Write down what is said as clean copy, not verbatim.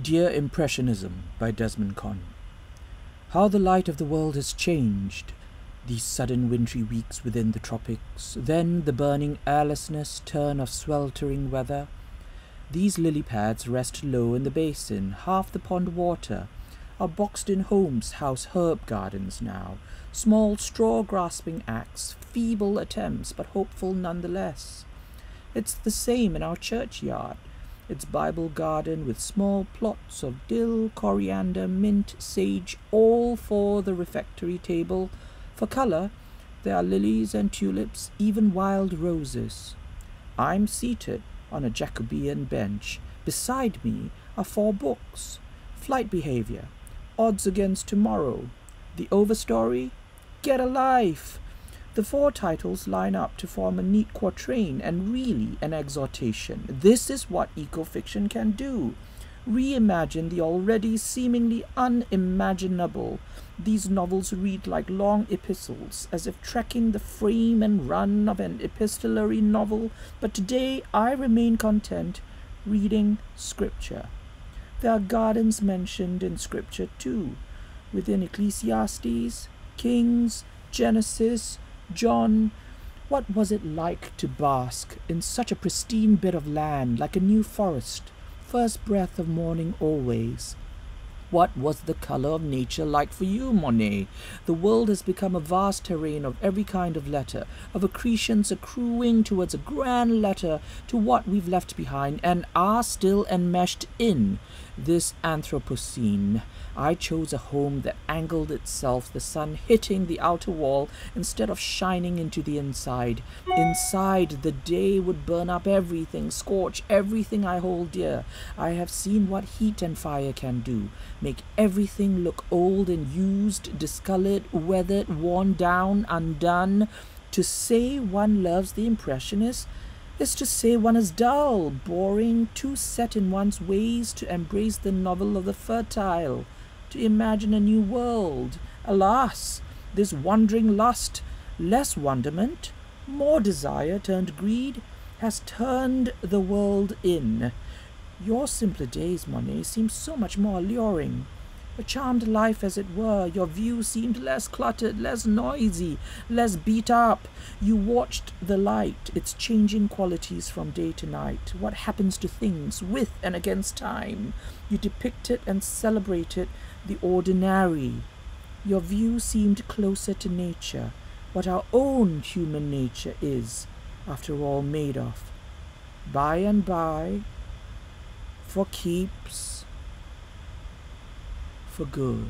Dear Impressionism by Desmond Kon. How the light of the world has changed, these sudden wintry weeks within the tropics, then the burning airlessness turn of sweltering weather. These lily pads rest low in the basin, half the pond water. Our boxed-in homes house herb gardens now, small straw-grasping acts, feeble attempts but hopeful nonetheless. It's the same in our churchyard, its Bible garden with small plots of dill, coriander, mint, sage, all for the refectory table. For colour, there are lilies and tulips, even wild roses. I'm seated on a Jacobean bench. Beside me are 4 books: Flight Behaviour, Odds Against Tomorrow, The Overstory, Get a Life. The 4 titles line up to form a neat quatrain and really an exhortation. This is what eco-fiction can do. Reimagine the already seemingly unimaginable. These novels read like long epistles, as if trekking the frame and run of an epistolary novel, but today I remain content reading Scripture. There are gardens mentioned in Scripture too, within Ecclesiastes, Kings, Genesis, John. What was it like to bask in such a pristine bit of land, like a new forest, first breath of morning always? What was the colour of nature like for you, Monet? The world has become a vast terrain of every kind of letter, of accretions accruing towards a grand letter to what we've left behind and are still enmeshed in. This Anthropocene. I chose a home that angled itself, the sun hitting the outer wall instead of shining into the inside. Inside, the day would burn up everything, scorch everything I hold dear. I have seen what heat and fire can do. Make everything look old and used, discolored, weathered, worn down, undone. To say one loves the Impressionists is to say one is dull, boring, too set in one's ways to embrace the novel of the fertile, to imagine a new world. Alas, this wandering lust, less wonderment, more desire turned greed, has turned the world in. Your simpler days, Monet, seem so much more alluring. A charmed life, as it were. Your view seemed less cluttered, less noisy, less beat up. You watched the light, its changing qualities from day to night, what happens to things with and against time. You depicted and celebrated the ordinary. Your view seemed closer to nature, what our own human nature is, after all, made of. By and by, for keeps, for good.